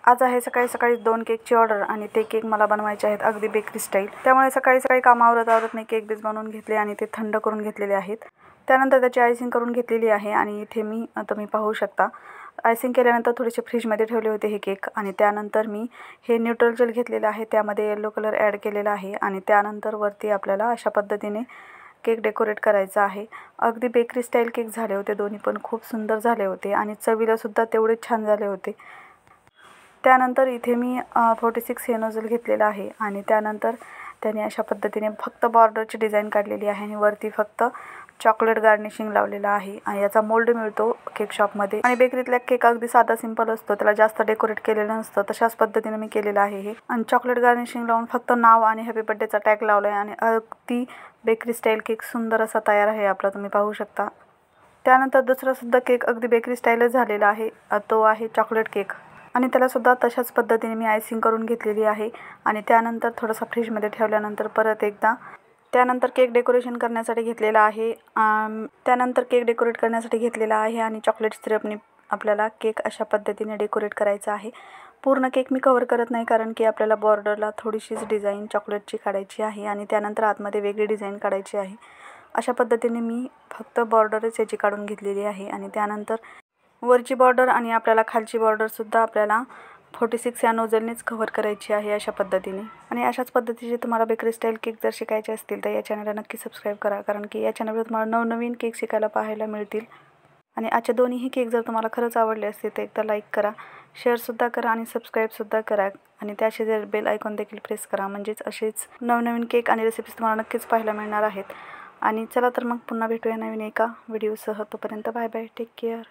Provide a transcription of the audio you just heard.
आज आहे सकाळी सकाळी 2 केकची ऑर्डर आणि ते केक मला बनवायचे आहेत अगदी बेकरी स्टाईल। त्यामुळे सकाळी सकाळी काम आवरत मी केक बेस बनवून घेतले आणि ते थंड करून घेतलेले आहेत। त्यानंतर त्याची आयसिंग करून घेतलेली आहे आणि इथे तुम्ही पाहू शकता आयसिंग केल्यानंतर थोडेसे फ्रीजमध्ये ठेवले होते हे केक आणि त्यानंतर मी हे न्यूट्रल जेल घेतलेले आहे, त्यामध्ये येलो कलर ॲड केलेला आहे आणि त्यानंतर वरती आपल्याला अशा पद्धतीने केक डेकोरेट करायचा आहे। अगदी बेकरी स्टाईल केक झाले होते, दोन्ही पण खूप सुंदर झाले होते आणि चवीला सुद्धा तेवढेच छान झाले होते। त्यानंतर इथे मी 46 हे नोझल घेतलेला आहे आणि त्यानंतर त्याने अशा पद्धतीने फक्त बॉर्डरची डिझाइन काढलेली आहे आणि वरती फक्त चॉकलेट गार्निशिंग लावलेलं आहे आणि याचा मोल्ड मिळतो केक शॉपमध्ये आणि बेकरीतला केक अगदी साधा सिंपल असतो, त्याला जास्त डेकोरेट केलेलं नसतं। तशाच पद्धतीने मी केलेलं आहे हे आणि चॉकलेट गार्निशिंग लावून फक्त नाव आणि हॅपी बर्थडेचा टॅग लावला आहे आणि अगदी बेकरी स्टाईल केक सुंदर असा तयार आहे आपला, तुम्ही पाहू शकता। त्यानंतर दुसरा सुद्धा केक अगदी बेकरी स्टाईलच झालेला आहे, तो आहे चॉकलेट केक आणि त्याला सुद्धा तशाच पद्धतीने मी आयसिंग करून घेतलेली आहे आणि त्यानंतर थोडासा फ्रीजमध्ये ठेवल्यानंतर परत एकदा त्यानंतर केक डेकोरेशन करण्यासाठी घेतलेला आहे। त्यानंतर केक डेकोरेट करण्यासाठी घेतलेला आहे आणि चॉकलेट सिरपने आपल्याला केक अशा पद्धतीने डेकोरेट करायचा आहे। पूर्ण केक मी कव्हर करत नाही कारण की आपल्याला बॉर्डरला थोडीशीच डिझाइन चॉकलेटची काढायची आहे आणि त्यानंतर आतमध्ये वेगळी डिझाइन काढायची आहे। अशा पद्धतीने मी फक्त बॉर्डरच याची काढून घेतलेली आहे आणि त्यानंतर वरची बॉर्डर आणि आपल्याला खालची बॉर्डरसुद्धा आपल्याला 46 या नोझलनेच कव्हर करायची आहे अशा पद्धतीने। आणि अशाच पद्धतीचे तुम्हाला बेकरी स्टाईल केक जर शिकायचे असतील तर या चॅनलला नक्की सबस्क्राईब करा, कारण की या चॅनलवर तुम्हाला नवनवीन केक शिकायला पाहायला मिळतील। आणि आजचे दोन्हीही केक जर तुम्हाला खरंच आवडले असतील तर एकदा लाईक करा, शेअरसुद्धा करा आणि सबस्क्राईबसुद्धा करा आणि त्याशी बेल आयकॉन देखील प्रेस करा, म्हणजेच असेच नवनवीन केक आणि रेसिपीज तुम्हाला नक्कीच पाहायला मिळणार आहेत। आणि चला तर मग पुन्हा भेटूया नवीन एका व्हिडिओसह, तोपर्यंत बाय बाय, टेक केअर।